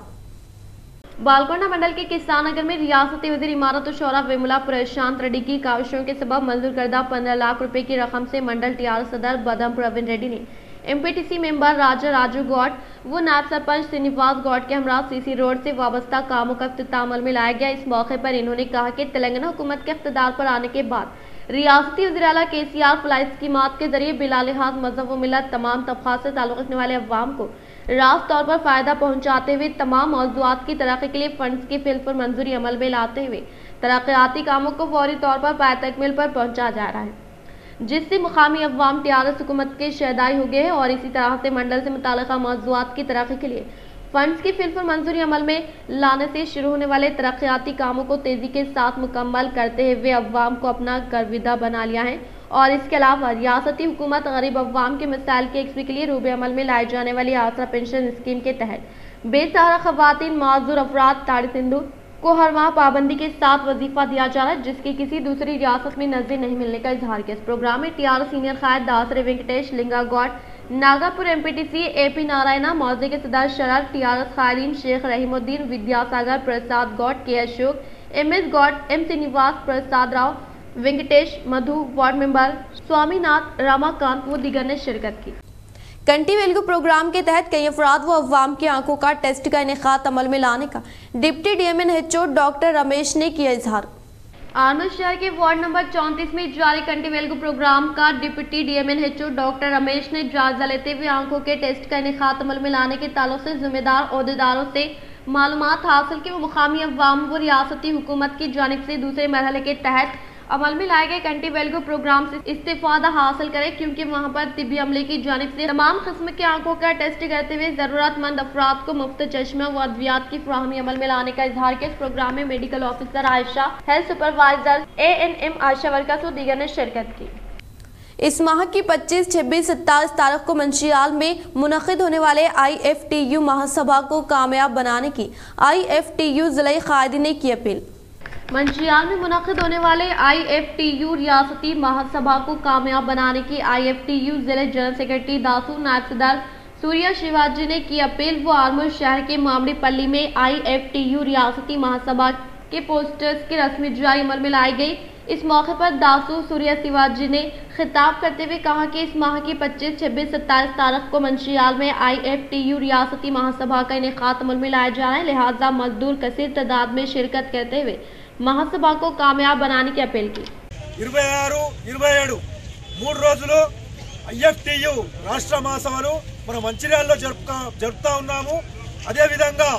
बालकोंडा मंडल के किसान नगर में रियासती वज़ीर इमारत और शोरा वेमुला प्रशांत रेड्डी की काविशों के सबब मंजूर करदा 15 लाख रुपए की रकम से मंडल TR सदर बदम प्रवीण रेड्डी ने MPTC मेंबर राजू गौड़ व नायब सरपंच श्रीनिवास गौड़ के हमरा CC रोड से वाबस्ता कामों का इफ्तिताह अमल में लाया गया। इस मौके पर इन्होंने कहा कि तेलंगाना हुकूमत के इख्तिदार पर आने के बाद रियासती वज़ीर आला KCR फलाई स्कीमात के जरिए बिला लिहाज मजहब व मिलत तमाम तबक़ात से ताल्लुक़ रखने वाले अवाम को रास्त तौर पर फ़ायदा पहुँचाते हुए तमाम मौज़ूआत की तरक्की के लिए फंड्स की फिल पर मंजूरी अमल में लाते हुए तरक्याती कामों को फौरी तौर पर पाए तकमील पर पहुँचा जा रहा है, जिससे मुकामी अवाम TRS हुकूमत के शहदाई हो गए हैं और इसी तरह से मंडल से मुताल्लिक़ा मौज़ूआत की तरक्की के लिए फंड्स की फिल पर मंजूरी अमल में लाने से शुरू होने वाले तरक्याती कामों को तेज़ी के साथ मुकम्मल करते हुए अवाम को अपना गर्विदा बना लिया है। और इसके अलावा रियासती हुकूमत गरीब अवाम के मसाइल के यकसी के लिए रूबे अमल में लाई जाने वाली आसरा पेंशन स्कीम के तहत बेसहारा खवातीन माजूर अफराद ताड़ी सिंधु को हर माह पाबंदी के साथ वजीफा दिया जा रहा है, जिसकी किसी दूसरी रियासत में नजर नहीं मिलने का इजहार किया। इस प्रोग्राम में TR सीनियर कायद दासरे वेंकटेश लिंगा गौड़, नागापुर एमपीटीसी एपी नारायणा, मौजे के सदर शरद, टीआरएस कायदीन शेख रहीमुद्दीन, विद्यासागर प्रसाद गौड़, के अशोक, एमएस गौड़, एम श्रीनिवास प्रसाद राव, वेंकटेश मधु, वार्ड मेंबर स्वामीनाथ, रमाकांत व दीगर ने शिरकत की। कंटी वेलगू प्रोग्राम के तहत कई अफराद व अवाम की आंखों का टेस्ट का इनेकाद अमल में लाने का डिप्टी डीएमएनएचओ डॉक्टर रमेश ने किया इजहार। आलमर शहर के वार्ड नंबर 34 में जारी कंटी वेलगू प्रोग्राम का डिप्टी डीएमएनएचओ डॉक्टर रमेश ने जायजा लेते हुए आंखों के टेस्ट का इनेकाद अमल में लाने के ताल्लुक से जिम्मेदार ओहदेदारों से मालूमात हासिल की व मुकामी अवाम व रियासती हुकूमत की जानिब से दूसरे मरहले के तहत अमल में लाए गए कंटी वेलगू प्रोग्राम से इस्तेफादा हासिल करें, क्योंकि वहां पर तिब्बी अमले की जानिब से तमाम किस्म के आंखों का टेस्ट करते हुए जरूरतमंद अफराद को मुफ्त चश्मा व अद्वियात की फराहमी अमल में लाने का इजहार किया। इस प्रोग्राम में medical officer Ayesha, health supervisor ANM आशा वर्कर्स व दीगर ने शिरकत की। इस माह की 25, 26, 27 तारीख को मंशियाल में मुनक़िद होने वाले IFTU महासभा को कामयाब बनाने की IFTU ज़िला कायदीन ने की अपील। मंशियाल में मुनक़िद होने वाले IFTU रियासती महासभा को कामयाब बनाने की IFTU जिले जनरल सेक्रेटरी दासू, नायब सदर सूर्या शिवाजी ने की अपील। वो आलमूर शहर के मामड़ी पल्ली में IFTU रियासती महासभा के पोस्टर्स की रस्मी जारी अमल में लाई गई। इस मौके पर दासू सूर्या शिवाजी ने खिताब करते हुए कहा कि इस माह की 25, 26, 27 तारीख को मंशियाल में IFTU रियासती महासभा का इनेकाद अमल में लाया जा रहा है, लिहाजा मजदूर कसीर तादाद में शिरकत करते हुए महासभा को कामयाब बनाने की अपील की। 26, 27 3 రోజులు IFTU రాష్ట్ర మహాసభను మన మంచిర్యాలలో జరుపుతా ఉన్నాము। అదే విధంగా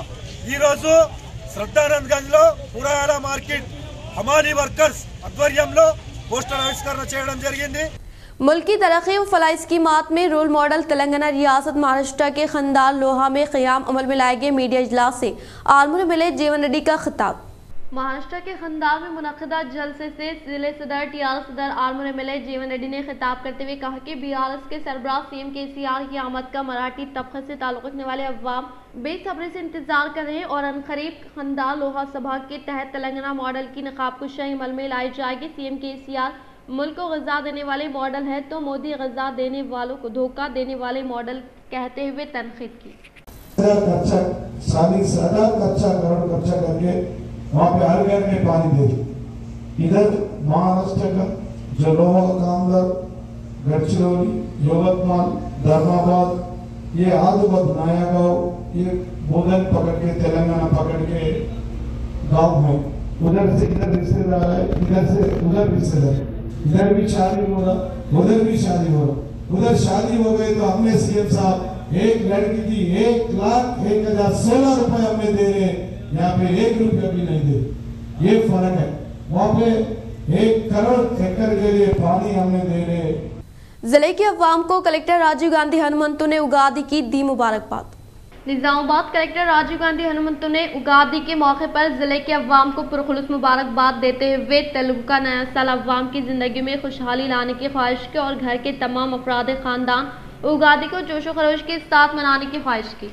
ఈ రోజు శ్రద్ధానంద్ లో పురాయాల మార్కెట్ హమాలీ వర్కర్స్ ఆధ్వర్యంలో పోస్టర్ ఆవిష్కరణ చేయడం జరిగింది। मुल्क की तरक्की व फलाही स्कीमात में रोल मॉडल तेलंगाना रियासत महाराष्ट्र के खंदाल लोहा में क़याम अमल में लाए गए मीडिया इजलास से आलमूर मिले जीवन रेड्डी का खिताब। महाराष्ट्र के खंदाल में मुनक़िदा जलसे से जिले सदर टीआरएस सदर आलमूर एमएलए जीवन रेड्डी ने खिताब करते हुए कहा कि BRS के सरबराह CM KCR की आमद का मराठी तबक़े से ताल्लुक़ रखने वाले अवाम बेसब्री से इंतजार कर रहे हैं और अनक़रीब खंदाल लोहा सभा के तहत तेलंगाना मॉडल की नकाब कुशाई अमल में लाई जाएगी। CM KCR मुल्क को ग़ज़ा देने वाले मॉडल है तो मोदी ग़ज़ा देने वालों को धोखा देने वाले मॉडल कहते हुए तनक़ीद की। वहाँ पे हर घर में पानी दे। इधर महाराष्ट्र का जो लोहा कामदार, गढ़चिरौली, यवतमाल, धर्माबाद, ये आदिवाद नया गाँव, ये बोधन पकड़ के तेलंगाना पकड़ के गाँव में उधर से इधर रिश्तेदार है, इधर से उधर रिश्तेदार, इधर भी शादी हो रहा, उधर भी शादी हो रहा। उधर शादी हो गई तो हमने CM साहब एक लड़की की 1,01,16 रुपए हमें दे रहे, यहाँ पे 1 रुपया भी नहीं दे। ये फर्क है। वहाँ पे 1 करोड़ एकड़ के लिए पानी हमें दे रहे। जिले के अवाम को कलेक्टर राजीव गांधी हनुमंतु ने उगादी की दी मुबारकबाद। निजामाबाद कलेक्टर राजीव गांधी हनुमंतु ने उगादी के मौके पर जिले के अवाम को पुरखुलूस मुबारकबाद देते हुए तेलुगु का नया साल अवाम की जिंदगी में खुशहाली लाने की ख्वाहिश की और घर के तमाम अफराद खानदान उगादी को जोशो खरोश के साथ मनाने की ख्वाहिश की।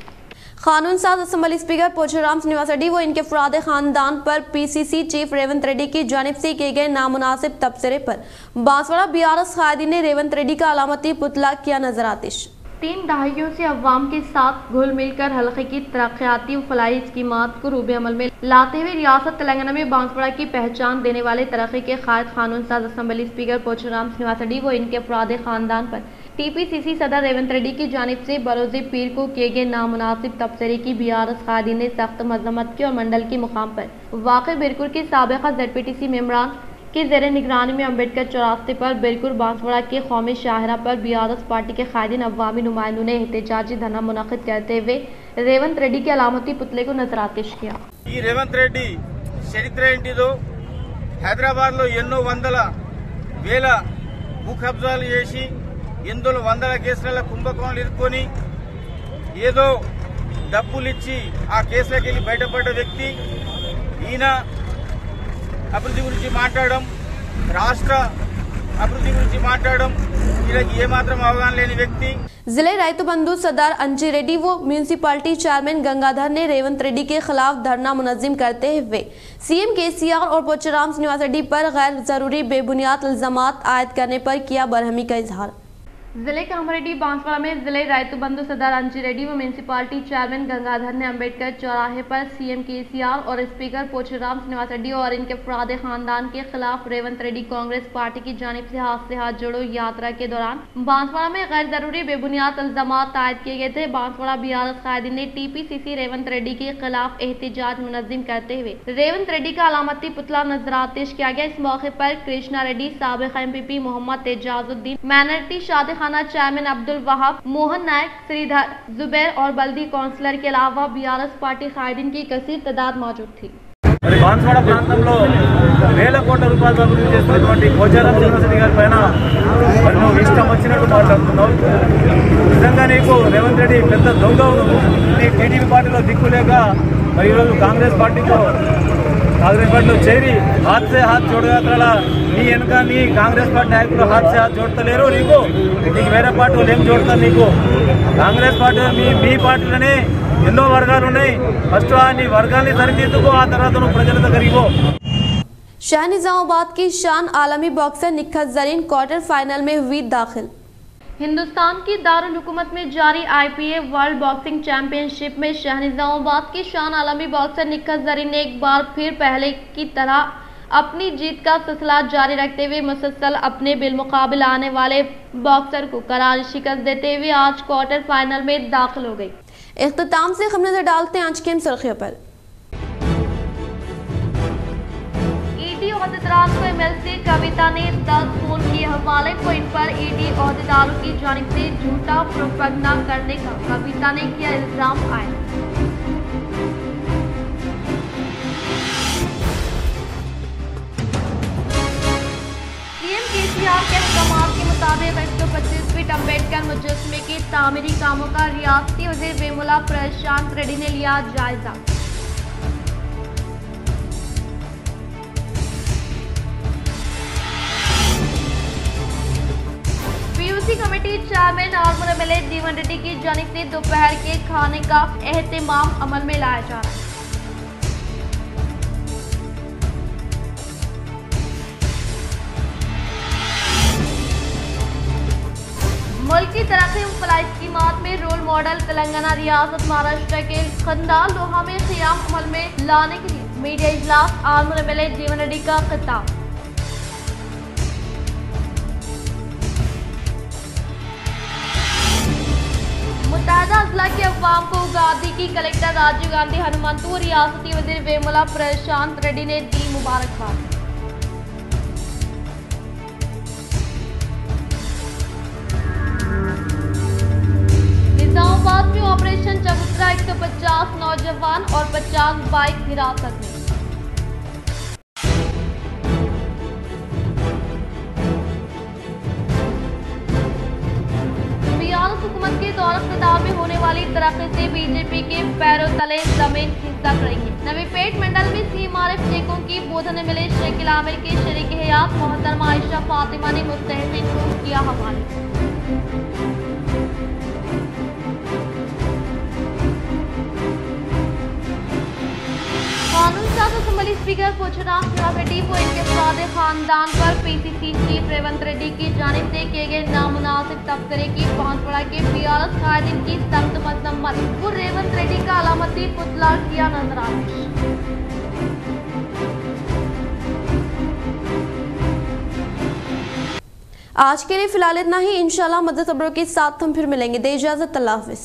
कानून साज असम्बली स्पीकर पोचुराम श्रीनिवास रेड्डी व इनके अफराद खानदान पर PCC चीफ रेवंत रेड्डी की जानिब से किए गए नामुनासिब तबसरे पर बांसवाड़ा BRS कायदीन ने रेवंत रेड्डी का अलामती पुतला किया नजर आतिश। 3 दहाइयों से अवाम के साथ घुल मिलकर हल्के की तरक्याती व फलाही स्कीमात को रूबे अमल में लाते हुए रियासत तेलंगाना में बांसवाड़ा की पहचान देने वाले तरक्की के कायद कानून साज असम्बली स्पीकर पोचुराम श्रीनिवास रेड्डी व इनके अफराद खानदान पर TPCC सदर रेवंत रेड्डी की जानिब से बरोज़े पीर को किए गए नामुनासिब तबसरे की BRS कायदीन ने सख्त मजम्मत की और मंडल के मुकाम पर वाक़ बिरकुर के साबिक़ा ZPTC मेम्बरान के ज़ेरे निगरानी में अम्बेडकर चौरास्ते पर बिरकुर बांसवाड़ा के कौमी शाहरा पर BRS पार्टी के कायदीन अवामी नुमाइंदों ने एहतजाजी धरना मुनक़िद करते हुए रेवंत रेड्डी के अलामती पुतले को नजरातिश किया। रेवंत रेड्डी चरित्र ఏంటిదో హైదరాబాద్ లో ఎన్నో వందల వేల భూ కబ్జాలు చేసి ఎందులో వందల కేసుల కుంభకోణాలు ఇరుక్కొని ఏదో డబ్బులు ఇచ్చి ఆ కేసులకు వెళ్ళి బయటపడ్డ వ్యక్తి ఈయన అభివృద్ధి గురించి మాట్లాడడం రాష్ట్ర అభివృద్ధి గురించి మాట్లాడడం వీళ్ళకి ఏమాత్రం అవగాహన లేని వ్యక్తి। जिले रायतु बंधु सदर अंजी रेड्डी व म्यूनिसिपालिटी चेयरमैन गंगाधर ने रेवंत रेड्डी के खिलाफ धरना मुनज़्ज़म करते हुए CM KCR और पोचुराम श्रीनिवास रेड्डी पर गैर जरूरी बेबुनियाद इल्जामात आयद करने पर किया बरहमी का इजहार। जिले कामारेड्डी बांसवाड़ा में जिले रैतु बंधु सदर अंजी रेड्डी व म्यूनसिपालिटी चेयरमैन गंगाधर ने अंबेडकर चौराहे पर सीएम केसीआर और स्पीकर पोचुराम श्रीनिवास रेड्डी और इनके अफराद खानदान के खिलाफ रेवंत रेड्डी कांग्रेस पार्टी की जानिब से हाथ जोड़ो यात्रा के दौरान बांसवाड़ा में गैर जरूरी बेबुनियाद इल्जामात आयद किए गए थे। बांसवाड़ा बीआरएस कायदीन ने टीपीसीसी रेवंत रेड्डी के खिलाफ एहतजाज मुनज़्ज़म करते हुए रेवंत रेड्डी का अलामती पुतला नजरात पेश किया गया। इस मौके पर कृष्णा रेड्डी, साबिक एमपीपी मोहम्मद तेजाजुद्दीन, माइनॉरिटी शादी खाना चेयरमैन अब्दुल वहाब, मोहन नायक, श्रीधर, जुबैर और बल्दी काउंसिलर के अलावा बीआरएस पार्टी कायदीन की कसीर तादाद मौजूद थी। బాన్స్వాడ ప్రాంతంలో వేల కోట్ల రూపాయలు అభివృద్ధి చేస్తున్నటువంటి పోచారం యూనివర్సిటీ గారి పైన నువ్వు ఇష్టం వచ్చినట్టు మాట్లాడుతున్నావు. నిజంగా నీకు రేవంత్ రెడ్డి పెద్ద దొంగవు. నీ టీడీపీ పార్టీలో దిక్కు లేక మరి ఈరోజు కాంగ్రెస్ పార్టీలో చేరి హాత్ సే హాత్ జోడయాత్రల నీ వెనక నీ కాంగ్రెస్ పార్టీ నాయకులు హాత్ సే హాత్ జోడతలేరు. నీకు వేరే పార్టీ వాళ్ళు ఏం జోడతారు? నీకు కాంగ్రెస్ పార్టీ మీ పార్టీలోనే ఎన్నో వర్గాలు ఉన్నాయి. ఫస్ట్ నీ వర్గాన్ని సరిదిద్దుకో, ఆ తర్వాత నువ్వు ప్రజల దగ్గరికి పో. शाह निजामाबाद की शान आलमी boxer Nikhat Zareen quarter final में हुई दाखिल। हिंदुस्तान की दारुल हुकूमत में जारी आईपीए वर्ल्ड बॉक्सिंग चैंपियनशिप में शाह निजामाबाद की शान आलमी बॉक्सर निखत जरीन ने एक बार फिर पहले की तरह अपनी जीत का सिलसिला जारी रखते हुए मुसलसल अपने बिलमुकाबिल आने वाले बॉक्सर को करारी शिकस्त देते हुए आज क्वार्टर फाइनल में दाखिल हो गई। इख्तिताम से हम नजर डालते हैं आज की सुर्खियों पर। ईडी ओहदेदार को एमएलसी कविता ने 10 खून के हवाले को इन पर ईडी ओहदेदारों की जानिब से झूठा प्रोपगंडा करने का कविता ने किया इल्जाम आया। सीएम केसीआर के अहकाम के मुताबिक 125 फीट अम्बेडकर मुजस्मे के तामीरी कामों का रियासती वज़ीर वेमुला प्रशांत रेड्डी ने लिया जायजा। PUC committee chairman armour MLA जीवन रेड्डी की जानिब से दोपहर के खाने का एहतमाम अमल में लाया जा रहा है। मुल्क की तरक्की व फलाह स्कीमात में रोल मॉडल तेलंगाना रियासत महाराष्ट्र के खंडाल लोहा में क़याम अमल में लाने के लिए मीडिया इजलास आर्मर एमएलए जीवन रेड्डी का खिताब। मुत्तहदा अजला के अवाम को उगादी की कलेक्टर राजीव गांधी हनुमंतु और रियासती वज़ीर वेमुला प्रशांत रेड्डी ने दी मुबारकबाद। निजामाबाद में ऑपरेशन चबूतरा 150 नौजवान और 50 बाइक हिरासत में। बीआरएस हुकूमत के दौर इख्तिदार में होने वाली तरक्की से बीजेपी के पैरों तले जमीन खिसक रही है। नवीपेट मंडल में सीएमआरएफ चेकों की बोधन मिले शकील आमिर के शरीक हयात मोहतरमा आयशा फातिमा ने मुस्तहसिन को किया हवाले। कानून साज असम्बली स्पीकर पोचुराम श्रीनिवास रेड्डी को इनके अफराद खानदान पर पीसीसी चीफ रेवंत रेड्डी की जानिब से किए गए नामुनासिब तबसरे की बांसवाड़ा के बीआरएस कायदीन की सख्त मजम्मत वो रेवंत रेड्डी का अलामती पुतला किया नजराना। आज के लिए फिलहाल इतना ही। इंशाल्लाह मदद खबरों के साथ हम फिर मिलेंगे। दे इजाजत, अल्लाह हाफिज।